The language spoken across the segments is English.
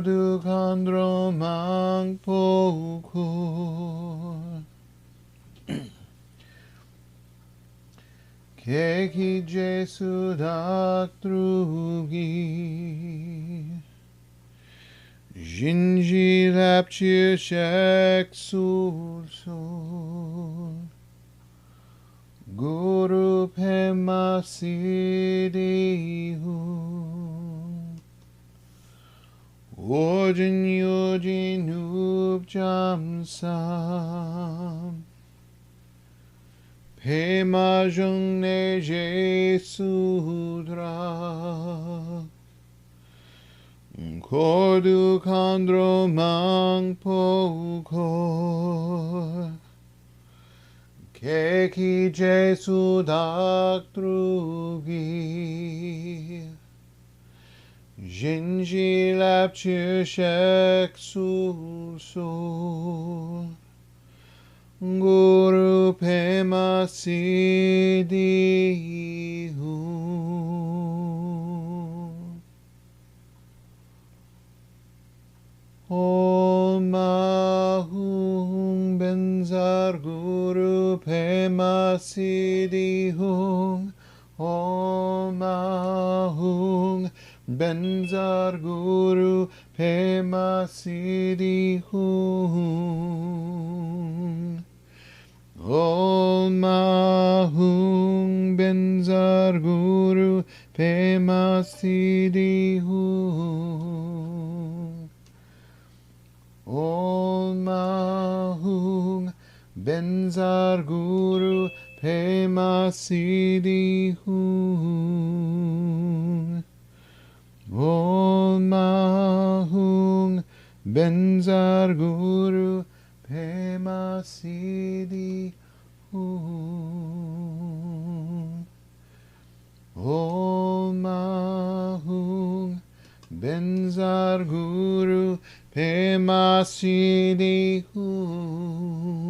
Kodu kandro mangpoku Keki Jesu dak drugi Jinji lapchir shek sul sul Guru pema siddhi hu Ojin yojin upjam sam Pema jung ne Jesu dra Kodu kandro mangpokor Keki Jesu dak drugi Jinji lapchir shek sul sul Guru pema siddhi hu Om Ahung Benzar Guru Pema Siddhi Hung Om Ahung Benzar Guru Pema Siddhi Hung Om Ahung Benzar Guru Pema Siddhi Hung Om Ahung Benzar Guru Pema Siddhi Hung Om Ahung Benzar Guru Pema Siddhi Hung Om Ahung Benzar Guru Pema Siddhi Hung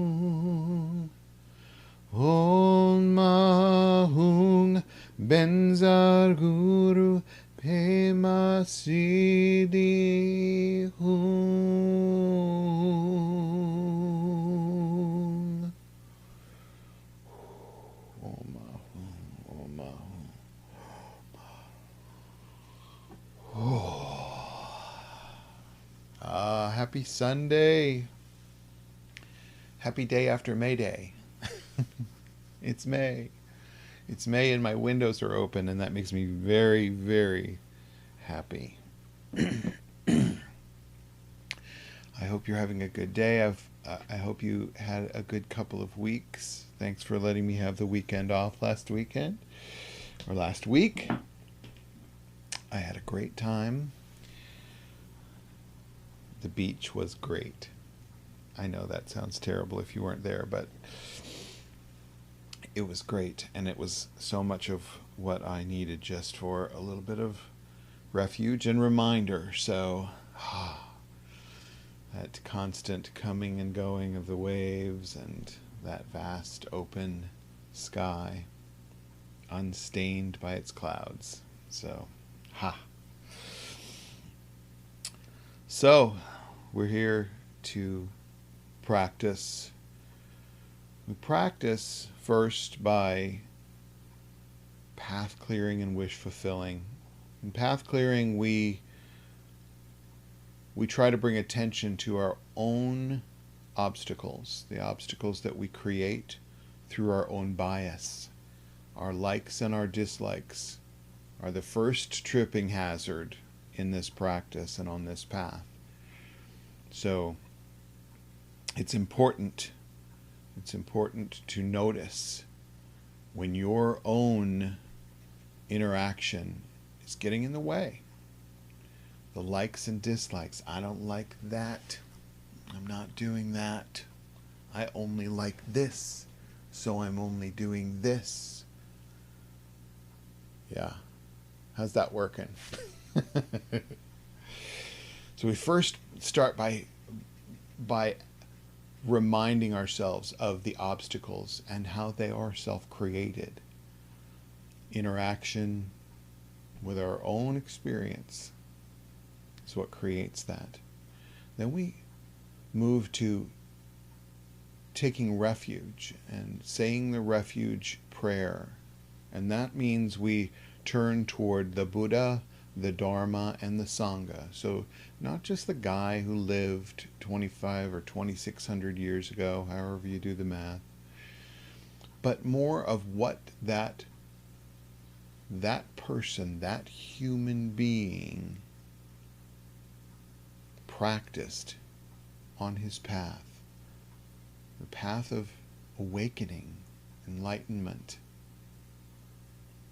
Om Ahung Benzar Guru Pema Siddhi Hung Om Ahung Om Ahung Happy Sunday. Happy day after May Day. It's May. It's May and my windows are open, and that makes me very, very happy. I hope you're having a good day. I hope you had a good couple of weeks. Thanks for letting me have the weekend off last week. I had a great time. The beach was great. I know that sounds terrible if you weren't there, but it was great, and it was so much of what I needed just for a little bit of refuge and reminder. So that constant coming and going of the waves and that vast open sky unstained by its clouds. So we're here to practice. We practice first by path clearing and wish fulfilling. In path clearing, we try to bring attention to our own obstacles, the obstacles that we create through our own bias. Our likes and our dislikes are the first tripping hazard in this practice and on this path. So it's important to notice when your own interaction is getting in the way. The likes and dislikes. I don't like that. I'm not doing that. I only like this, so I'm only doing this. Yeah. How's that working? So we first start by reminding ourselves of the obstacles and how they are self-created. Interaction with our own experience It's what creates that. Then we move to taking refuge and saying the Refuge Prayer. And that means we turn toward the Buddha, the Dharma, and the Sangha. So not just the guy who lived 25 or 2600 years ago, however you do the math, but more of what that person, that human being practiced on his path, the path of awakening, enlightenment,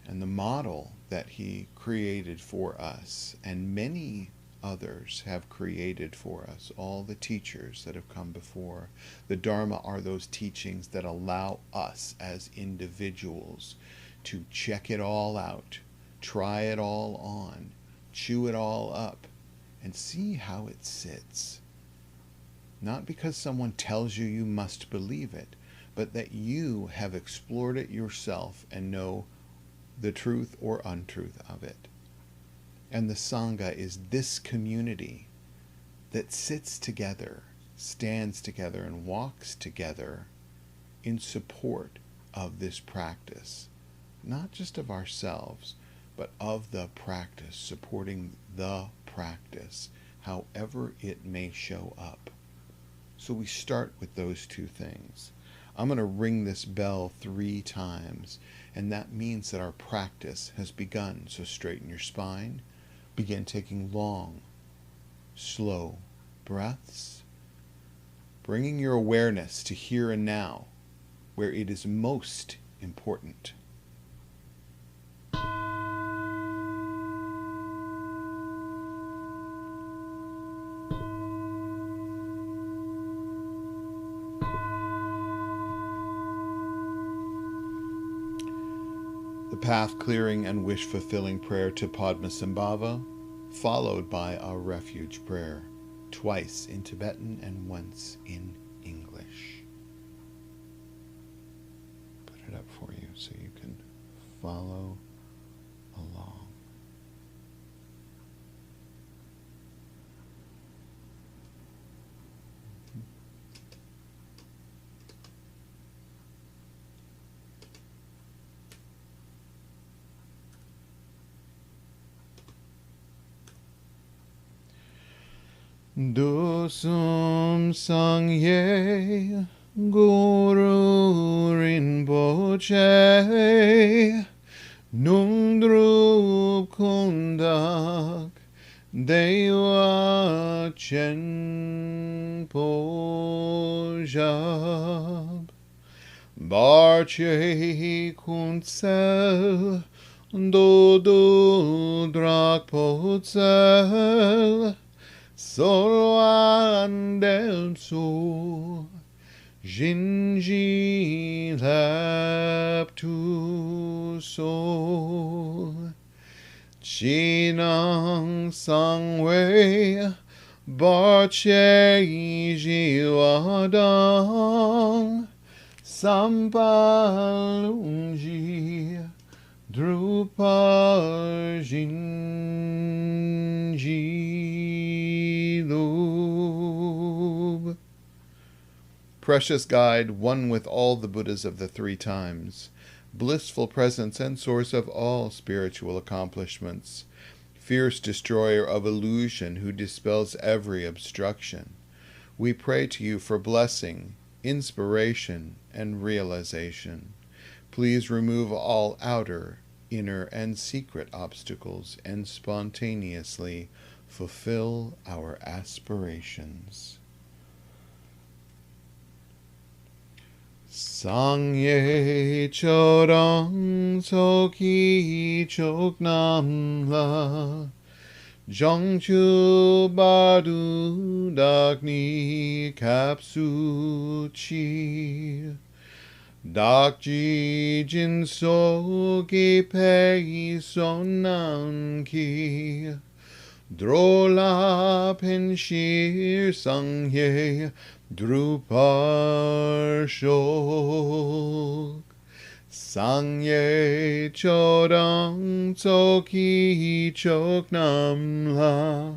and the model that he created for us, and many others have created for us, all the teachers that have come before. The Dharma are those teachings that allow us as individuals to check it all out, try it all on, chew it all up, and see how it sits. Not because someone tells you you must believe it, but that you have explored it yourself and know the truth or untruth of it. And the Sangha is this community that sits together, stands together, and walks together in support of this practice. Not just of ourselves, but of the practice, supporting the practice, however it may show up. So we start with those two things. I'm going to ring this bell 3 times, and that means that our practice has begun. So straighten your spine, begin taking long, slow breaths, bringing your awareness to here and now, where it is most important. Path-clearing and wish-fulfilling prayer to Padmasambhava, followed by our Refuge Prayer, twice in Tibetan and once in English. Put it up for you so you can follow along. Dosum Sangye Guru Rinpoche Nungdrup Kundak Dewa Chen Pojab Barche Kunsel Dodo Drak Potzel Solwan del Sol Jinji Lap Tu Sol Chinang Sangwei Barche Jiwadang Sampalunji Drupal Jinji Lub. Precious guide, one with all the Buddhas of the 3 times, blissful presence and source of all spiritual accomplishments, fierce destroyer of illusion who dispels every obstruction, we pray to you for blessing, inspiration, and realization. Please remove all outer, inner, and secret obstacles and spontaneously fulfill our aspirations. Sangye chodong soki choknam la Jongchu badu dakni kapsu chi Dakji jinso ki pei sonan ki Drola penshir sangye drupar shok Sangye chodang tsoki choknam la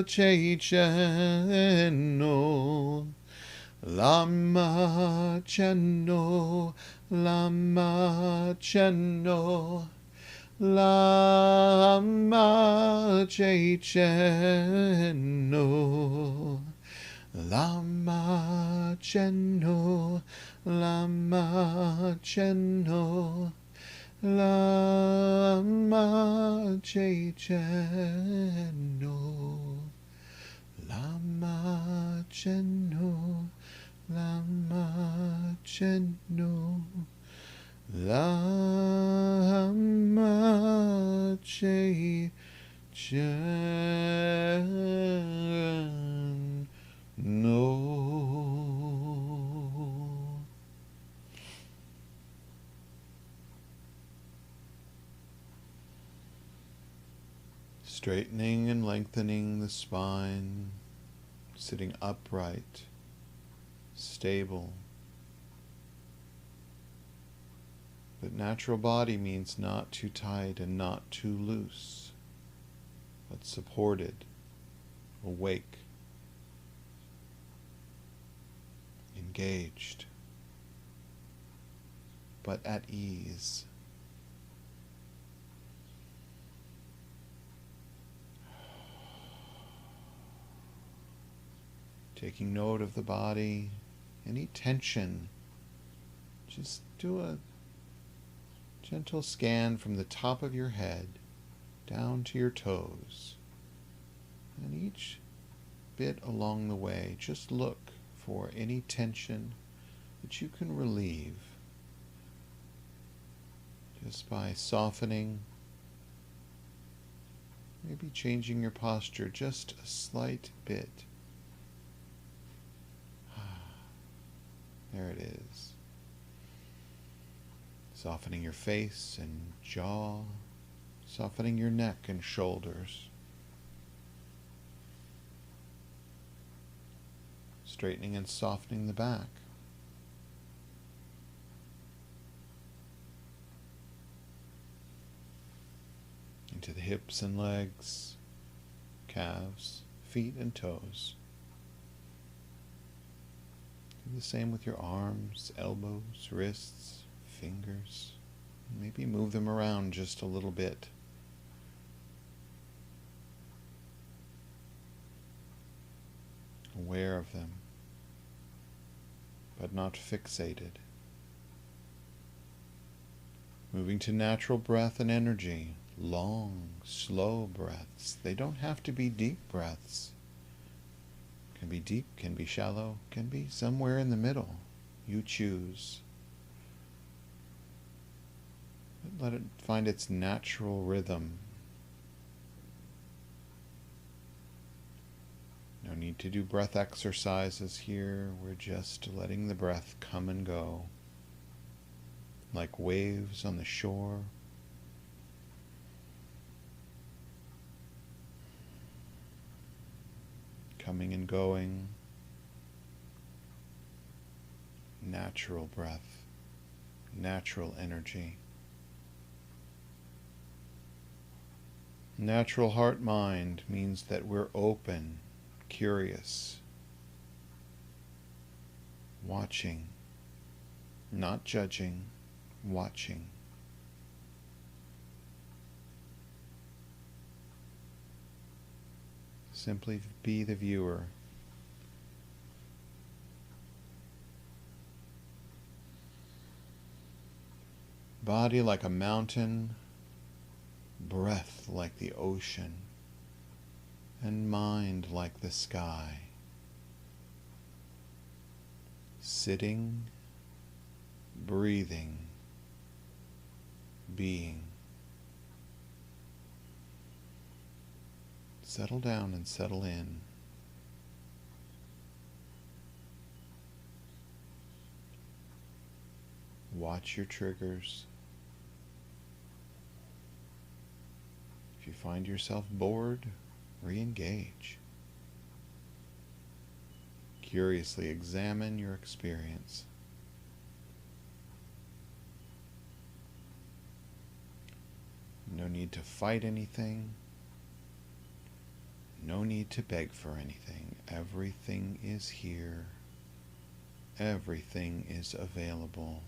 Cheno, Lama Cheno, Lama Cheno, Lama Cheno, Lama Cheno, Lama Cheno, Lama Cheno, Lama Cheno, Lama Cheno, Lama Cheno. Straightening and lengthening the spine, sitting upright, stable. But natural body means not too tight and not too loose, but supported, awake, engaged, but at ease. Taking note of the body, any tension, just do a gentle scan from the top of your head down to your toes. And each bit along the way, just look for any tension that you can relieve just by softening, maybe changing your posture just a slight bit. There it is. Softening your face and jaw, softening your neck and shoulders. Straightening and softening the back. Into the hips and legs, calves, feet and toes. Do the same with your arms, elbows, wrists, fingers. Maybe move them around just a little bit. Aware of them, but not fixated. Moving to natural breath and energy, long, slow breaths. They don't have to be deep breaths. Can be deep, can be shallow, can be somewhere in the middle. You choose. Let it find its natural rhythm. No need to do breath exercises here. We're just letting the breath come and go, like waves on the shore. Coming and going. Natural breath, natural energy. Natural heart-mind means that we're open, curious, watching, not judging, watching. Simply be the viewer. Body like a mountain, breath like the ocean, and mind like the sky. Sitting, breathing, being. Settle down and settle in. Watch your triggers. If you find yourself bored, re-engage. Curiously examine your experience. No need to fight anything. No need to beg for anything. Everything is here. Everything is available.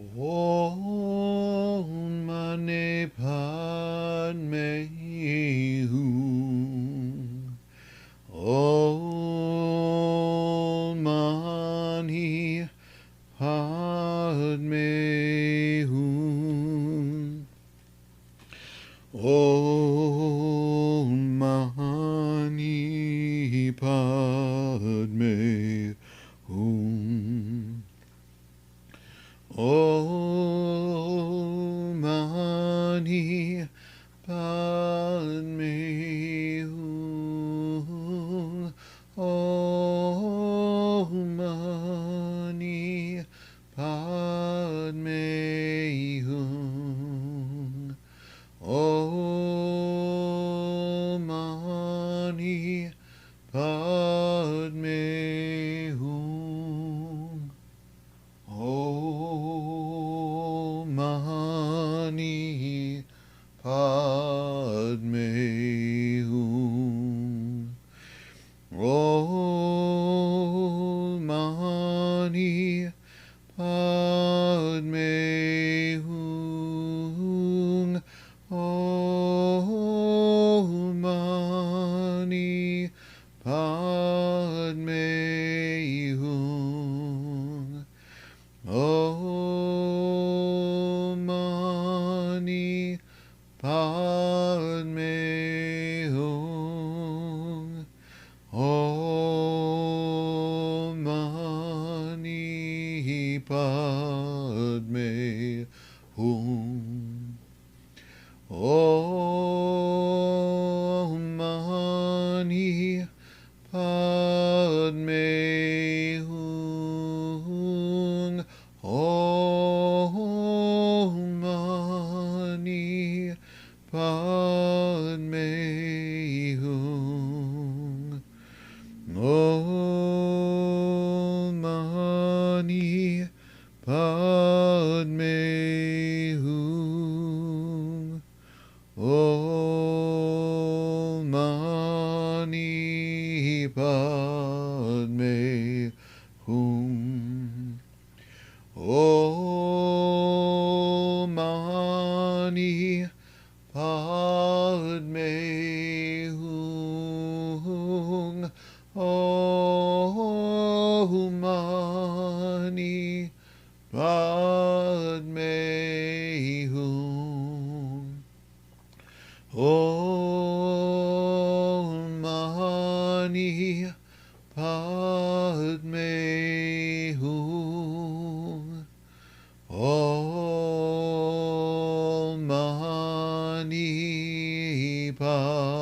Om Mani Padme Hum. Om Mani Padme Hum. Om Mani Padme Hum. Om Mani Padme Hum. Om Mani Padme Hum. Om Mani Padme Hum. Om Mani Padme Hum. Om Mani Padme Hum. Om Mani Padme Hum. Om Mani Padme Hum. Om Mani Padme Hum. Om Mani Padme Hum. Om Mani Padme Hum. Om Mani Padme Hum. Om Mani Padme Hum. Om Mani Padme Hum. Om Mani Padme Hum. Om Mani Padme Hum. Om Mani Padme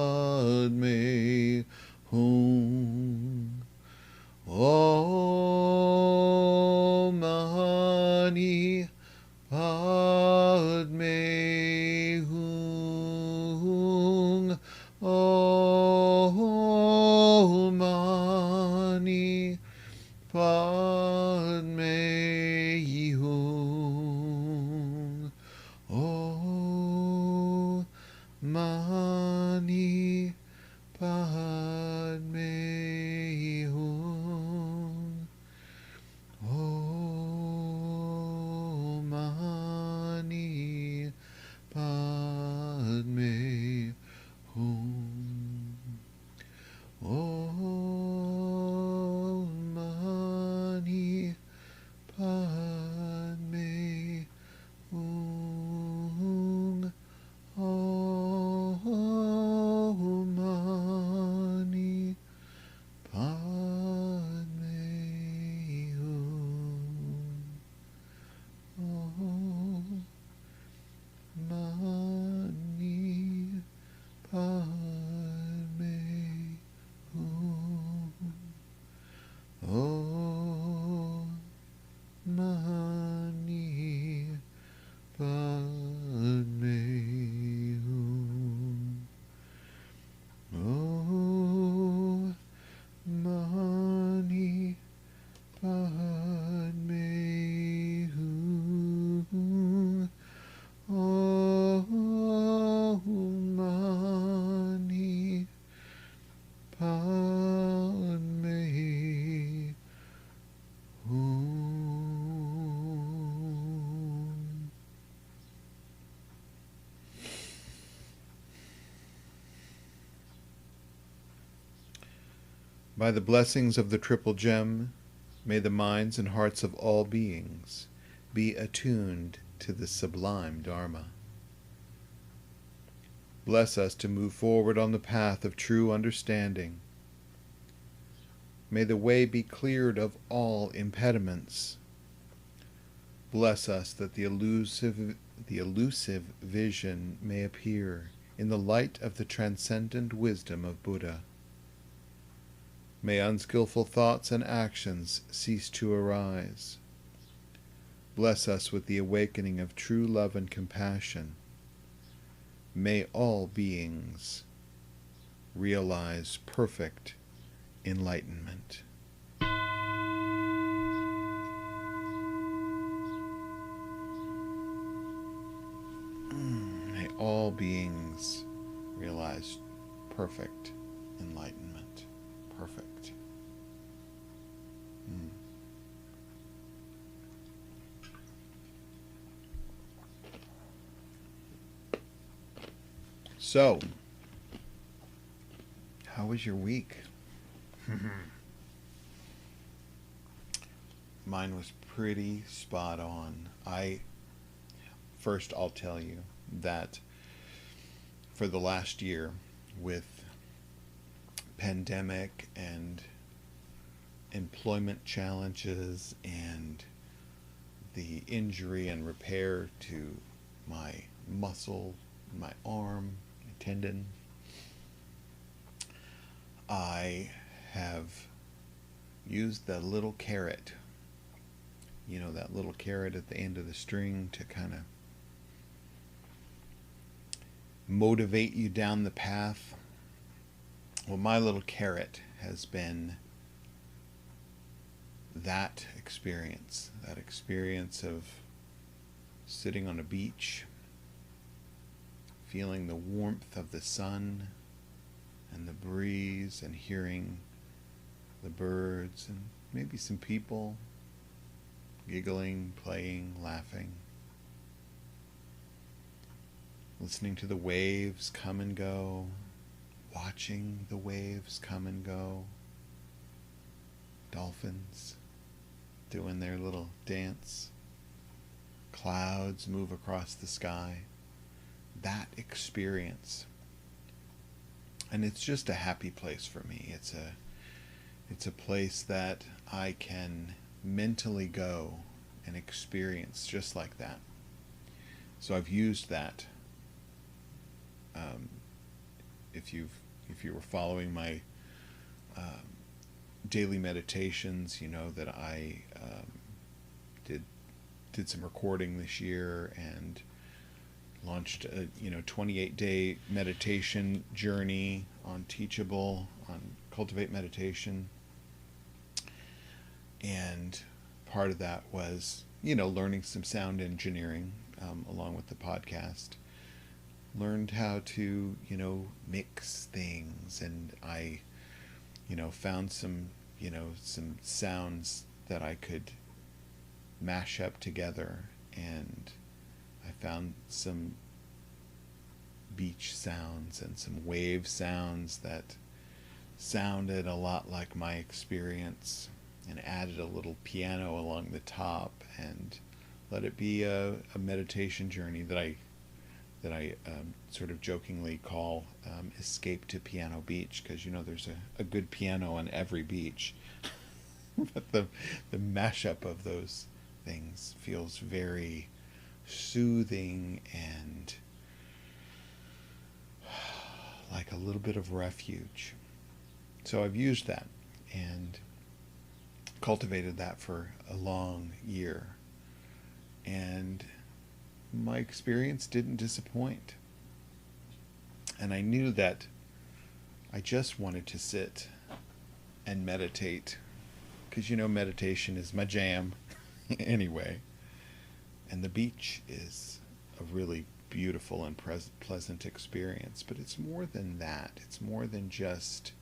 By the blessings of the Triple Gem, may the minds and hearts of all beings be attuned to the sublime Dharma. Bless us to move forward on the path of true understanding. May the way be cleared of all impediments. Bless us that the elusive vision may appear in the light of the transcendent wisdom of Buddha. May unskillful thoughts and actions cease to arise. Bless us with the awakening of true love and compassion. May all beings realize perfect enlightenment. May all beings realize perfect enlightenment. Perfect. So, how was your week? Mine was pretty spot on. I'll tell you that for the last year, with pandemic and employment challenges and the injury and repair to my muscle, my arm, my tendon, I have used the little carrot, that little carrot at the end of the string to kind of motivate you down the path. Well, my little carrot has been that experience of sitting on a beach, feeling the warmth of the sun and the breeze and hearing the birds and maybe some people giggling, playing, laughing, listening to the waves come and go, watching the waves come and go, dolphins doing their little dance, clouds move across the sky. That experience, and it's just a happy place for me. It's a place that I can mentally go and experience just like that. So I've used that. If you were following my daily meditations, you know that I did some recording this year and launched a 28-day meditation journey on Teachable, on Cultivate Meditation. And part of that was, learning some sound engineering along with the podcast. Learned how to, mix things, and I, found some sounds that I could mash up together, and I found some beach sounds and some wave sounds that sounded a lot like my experience, and added a little piano along the top and let it be a meditation journey that I sort of jokingly call Escape to Piano Beach, because there's a good piano on every beach. But the mashup of those things feels very soothing and like a little bit of refuge. So I've used that and cultivated that for a long year, and my experience didn't disappoint. And I knew that I just wanted to sit and meditate, because meditation is my jam anyway. And the beach is a really beautiful and pleasant experience, but it's more than that. It's more than just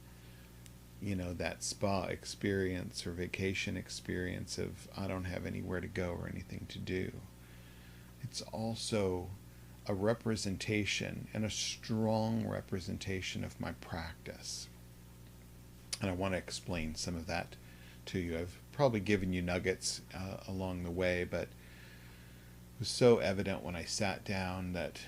that spa experience or vacation experience of I don't have anywhere to go or anything to do. It's also a representation, and a strong representation of my practice. And I want to explain some of that to you. I've probably given you nuggets along the way, but it was so evident when I sat down that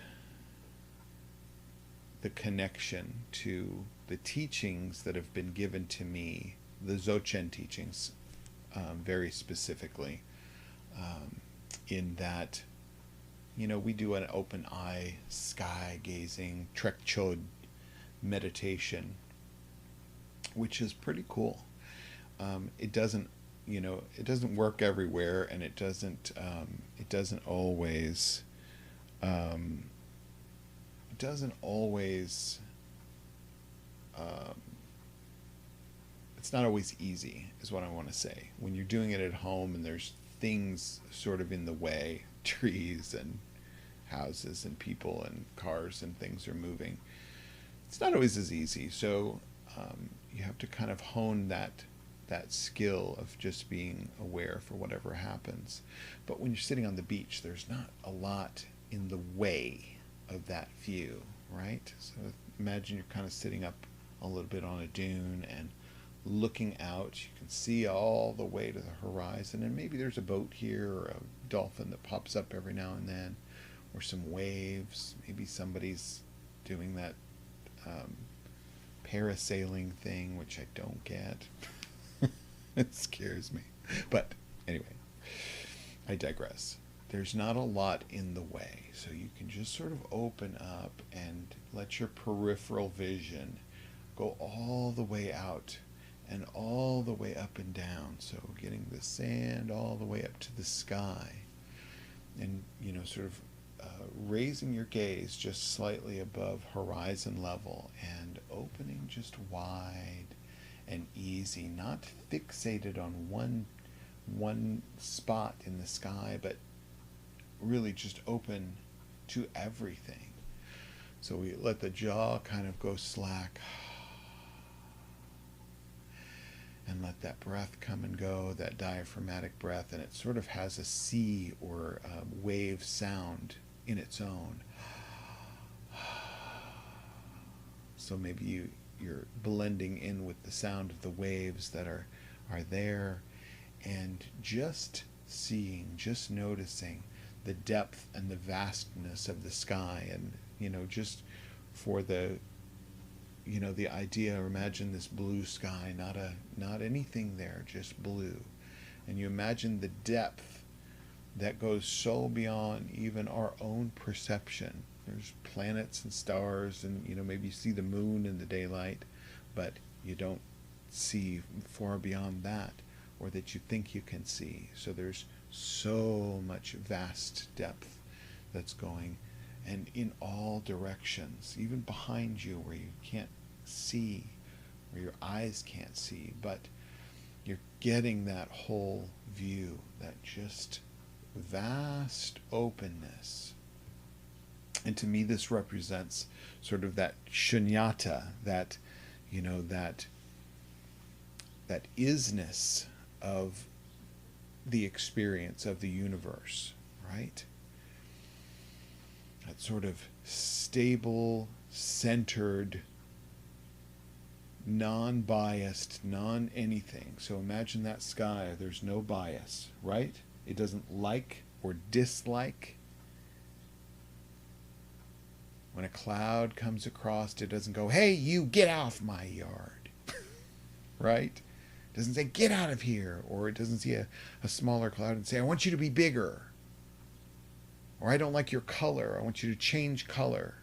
the connection to the teachings that have been given to me, the Dzogchen teachings, very specifically, in that, we do an open eye, sky gazing, trek chod meditation, which is pretty cool. It doesn't work everywhere, and it doesn't always it's not always easy, is what I want to say. When you're doing it at home and there's things sort of in the way, trees and houses and people and cars and things are moving, it's not always as easy. So you have to kind of hone that skill of just being aware for whatever happens. But when you're sitting on the beach, there's not a lot in the way of that view, right? So imagine you're kind of sitting up a little bit on a dune and looking out. You can see all the way to the horizon, and maybe there's a boat here or a dolphin that pops up every now and then, or some waves. Maybe somebody's doing that parasailing thing, which I don't get. It scares me. But anyway, I digress. There's not a lot in the way, so you can just sort of open up and let your peripheral vision go all the way out and all the way up and down. So getting the sand all the way up to the sky, and sort of raising your gaze just slightly above horizon level and opening just wide and easy, not fixated on one spot in the sky, but really just open to everything. So we let the jaw kind of go slack and let that breath come and go, that diaphragmatic breath, and it sort of has a sea or a wave sound in its own. So maybe you're blending in with the sound of the waves that are there, and just seeing, just noticing the depth and the vastness of the sky. And just for the the idea, imagine this blue sky, not anything there, just blue, and you imagine the depth that goes so beyond even our own perception. There's planets and stars, and maybe you see the moon in the daylight, but you don't see far beyond that, or that you think you can see. So there's so much vast depth that's going, and in all directions, even behind you where you can't see, where your eyes can't see, but you're getting that whole view, that just vast openness. And to me, this represents sort of that shunyata, that that isness of the experience of the universe, right? That sort of stable, centered, non-biased, non-anything. So imagine that sky, there's no bias, right? It doesn't like or dislike. When a cloud comes across, it doesn't go, hey, you get off my yard, right? It doesn't say, get out of here. Or it doesn't see a smaller cloud and say, I want you to be bigger. Or I don't like your color. I want you to change color.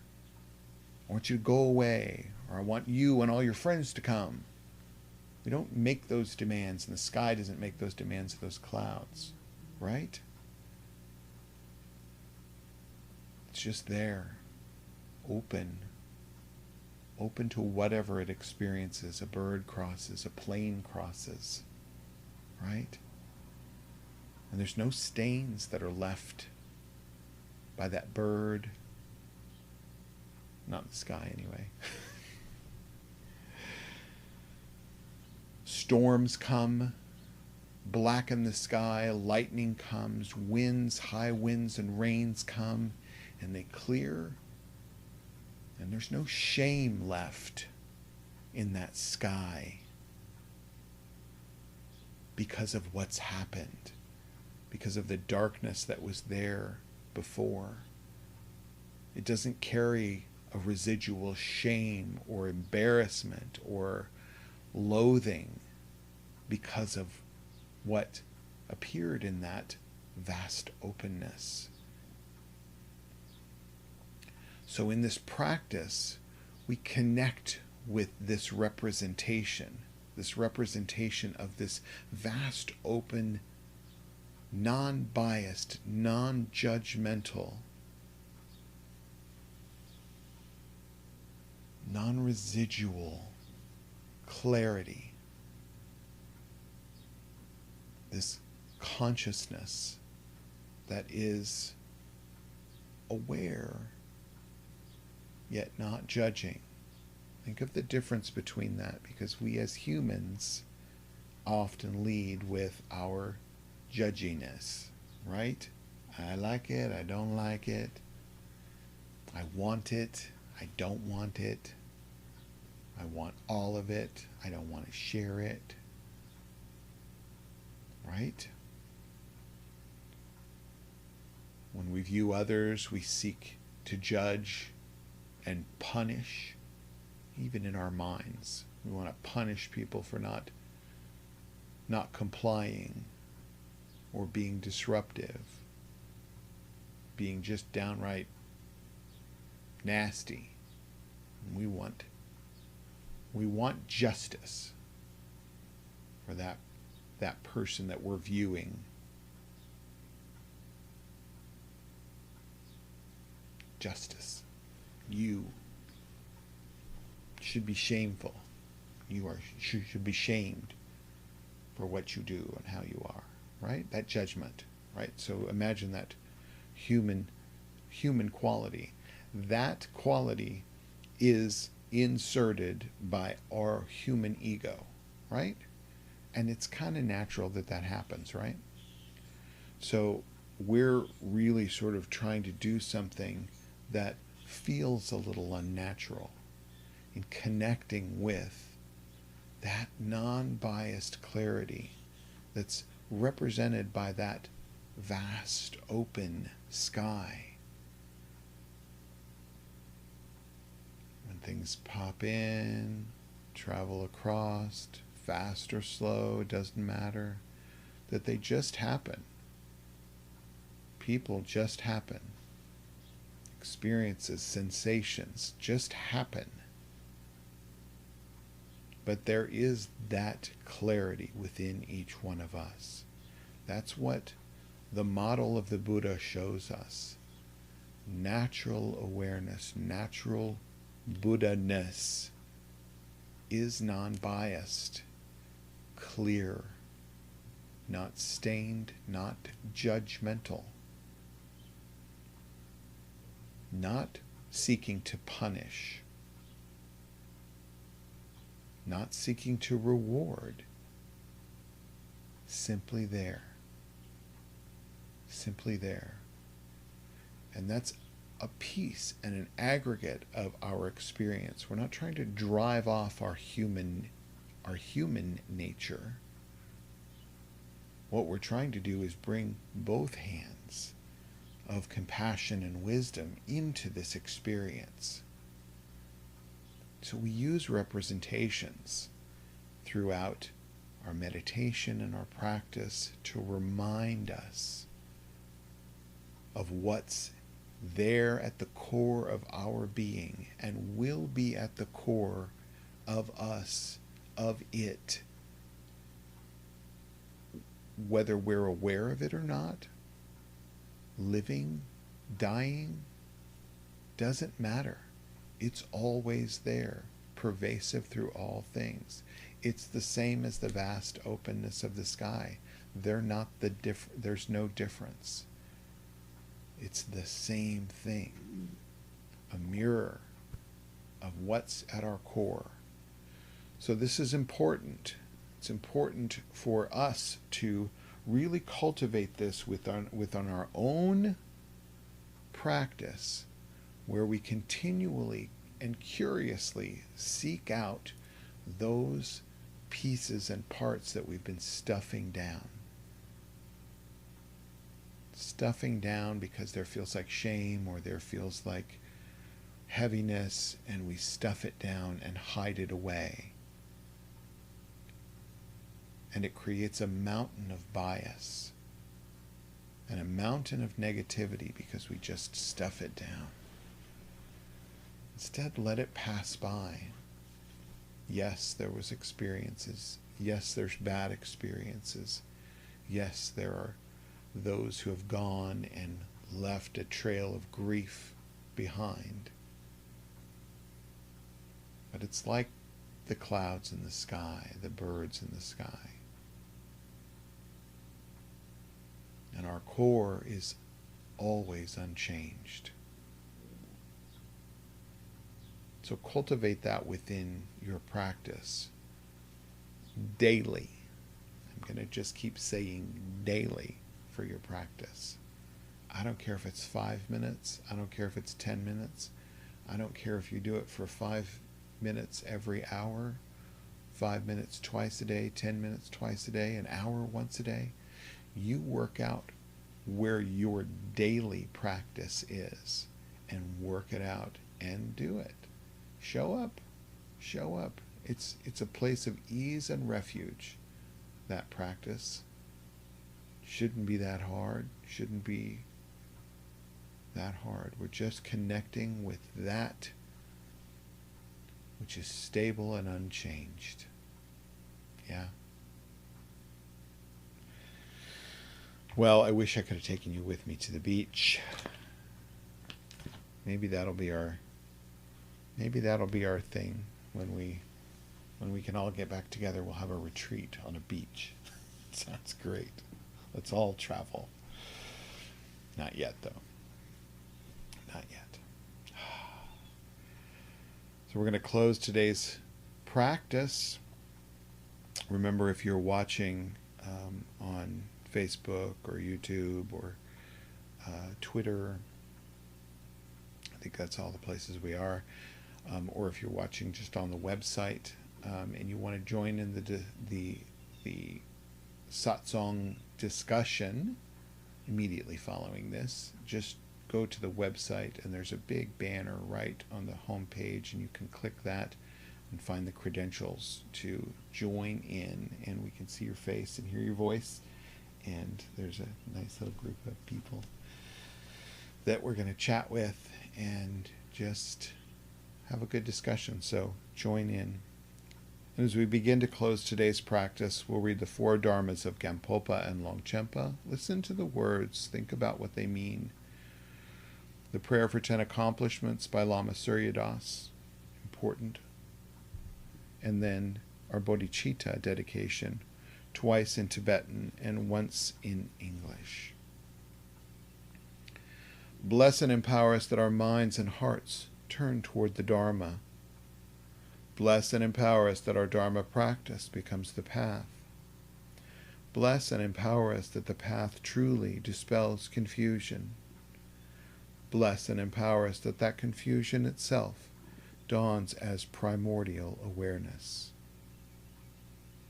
I want you to go away. Or I want you and all your friends to come. We don't make those demands, and the sky doesn't make those demands of those clouds, right? It's just there, open to whatever it experiences. A bird crosses, a plane crosses, right? And there's no stains that are left by that bird. Not in the sky, anyway. Storms come, blacken the sky, lightning comes, winds, high winds and rains come, and they clear, and there's no shame left in that sky because of what's happened, because of the darkness that was there before. It doesn't carry a residual shame or embarrassment or loathing because of what appeared in that vast openness. So in this practice, we connect with this representation of this vast, open, non-biased, non-judgmental, non-residual clarity. This consciousness that is aware, yet not judging. Think of the difference between that, because we as humans often lead with our judginess, right? I like it, I don't like it. I want it, I don't want it. I want all of it, I don't want to share it. Right? When we view others, we seek to judge and punish, even in our minds. We want to punish people for not complying or being disruptive, being just downright nasty. We want justice for that person that we're viewing. Justice. You should be shameful. You should be shamed for what you do and how you are, right? That judgment, right? So imagine that human quality. That quality is inserted by our human ego, right? And it's kind of natural that happens, right? So we're really sort of trying to do something that feels a little unnatural in connecting with that non-biased clarity that's represented by that vast open sky. When things pop in, travel across, fast or slow, it doesn't matter, that they just happen. People just happen. Experiences, sensations just happen. But there is that clarity within each one of us. That's what the model of the Buddha shows us. Natural awareness, natural Buddha-ness is non-biased, clear, not stained, not judgmental, not seeking to punish, not seeking to reward, simply there. Simply there. And that's a piece and an aggregate of our experience. We're not trying to drive off our human nature. What we're trying to do is bring both hands of compassion and wisdom into this experience. So we use representations throughout our meditation and our practice to remind us of what's there at the core of our being and will be at the core of us, of it, whether we're aware of it or not. Living, dying, doesn't matter. It's always there, pervasive through all things. It's the same as the vast openness of the sky. There's no difference. It's the same thing. A mirror of what's at our core. So this is important. It's important for us to really cultivate this within our own practice, where we continually and curiously seek out those pieces and parts that we've been stuffing down. Stuffing down because there feels like shame or there feels like heaviness, and we stuff it down and hide it away. And it creates a mountain of bias and a mountain of negativity because we just stuff it down. Instead, let it pass by. Yes, there was experiences. Yes, there's bad experiences. Yes, there are those who have gone and left a trail of grief behind. But it's like the clouds in the sky, the birds in the sky. And our core is always unchanged. So cultivate that within your practice daily. I'm going to just keep saying daily for your practice. I don't care if it's 5 minutes. I don't care if it's 10 minutes. I don't care if you do it for 5 minutes every hour, 5 minutes twice a day, 10 minutes twice a day, an hour once a day. You work out where your daily practice is and work it out and do it. Show up. Show up. It's a place of ease and refuge, that practice. Shouldn't be that hard. Shouldn't be that hard. We're just connecting with that which is stable and unchanged. Yeah. Well, I wish I could have taken you with me to the beach. Maybe that'll be our thing when we can all get back together. We'll have a retreat on a beach. Sounds great. Let's all travel. Not yet, though. Not yet. So we're going to close today's practice. Remember, if you're watching on Facebook or YouTube or Twitter, I think that's all the places we are, or if you're watching just on the website and you want to join in the satsang discussion immediately following this, just go to the website and there's a big banner right on the home page, and you can click that and find the credentials to join in, and we can see your face and hear your voice, and there's a nice little group of people that we're going to chat with and just have a good discussion. So join in. And as we begin to close today's practice, we'll read the 4 Dharmas of Gampopa and Longchampa. Listen to the words. Think about what they mean. The Prayer for 10 Accomplishments by Lama Surya Das. Important. And then our Bodhicitta dedication, twice in Tibetan and once in English. Bless and empower us that our minds and hearts turn toward the Dharma. Bless and empower us that our Dharma practice becomes the path. Bless and empower us that the path truly dispels confusion. Bless and empower us that that confusion itself dawns as primordial awareness.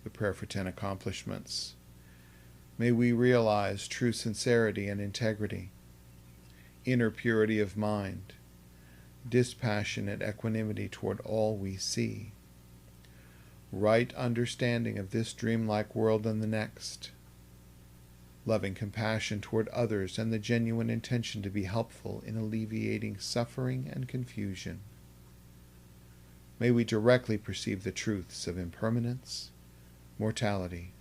The Prayer for 10 Accomplishments. May we realize true sincerity and integrity, inner purity of mind, dispassionate equanimity toward all we see, right understanding of this dreamlike world and the next, loving compassion toward others and the genuine intention to be helpful in alleviating suffering and confusion. May we directly perceive the truths of impermanence, mortality,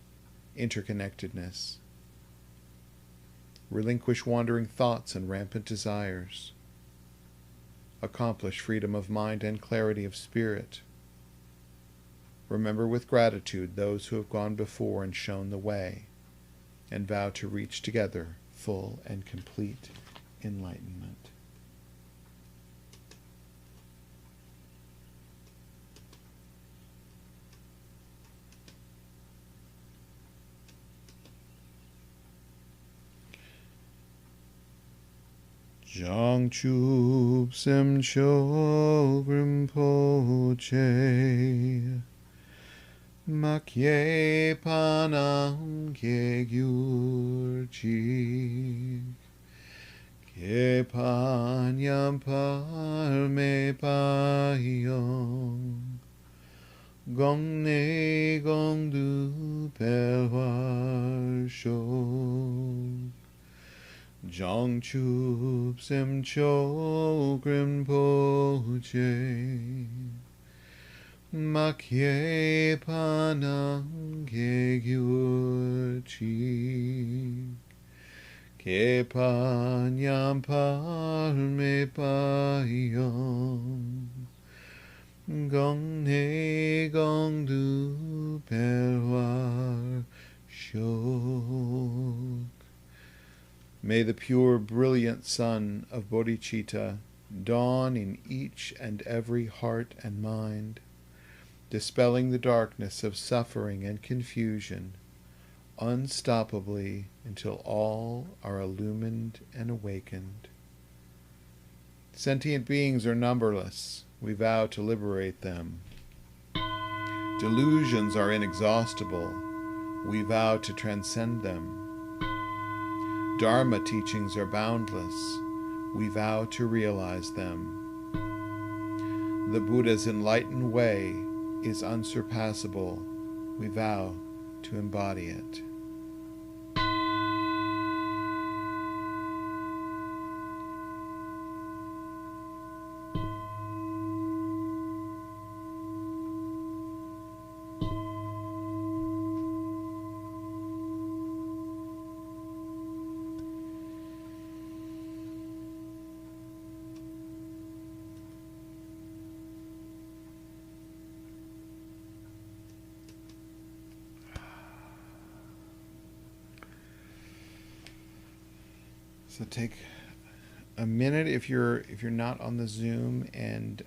interconnectedness, relinquish wandering thoughts and rampant desires, accomplish freedom of mind and clarity of spirit, remember with gratitude those who have gone before and shown the way, and vow to reach together full and complete enlightenment. Jangchub Semcho Rinpoche Makye panam ke gyurchi, ke panyam parme payom, gong ne gong du pelwar shok, jong chup sem cho grim poche, makye panam ke gyurchi, ke panyam parme payom, gong ne gong du perwar shok. May the pure, brilliant sun of bodhicitta dawn in each and every heart and mind, dispelling the darkness of suffering and confusion, unstoppably until all are illumined and awakened. Sentient beings are numberless. We vow to liberate them. Delusions are inexhaustible. We vow to transcend them. Dharma teachings are boundless. We vow to realize them. The Buddha's enlightened way is unsurpassable. We vow to embody it. So take a minute if you're not on the Zoom, and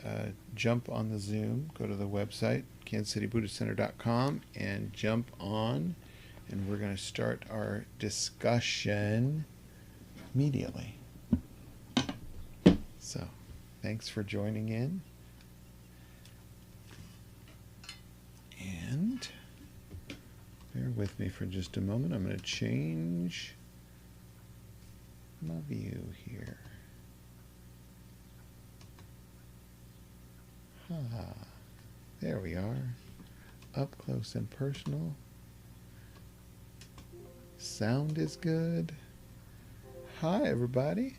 jump on the Zoom. Go to the website kansascitybuddhistcenter.com and jump on, and we're going to start our discussion immediately. So, thanks for joining in, and bear with me for just a moment. I'm going to change my view here. There we are. Up close and personal. Sound is good. Hi, everybody.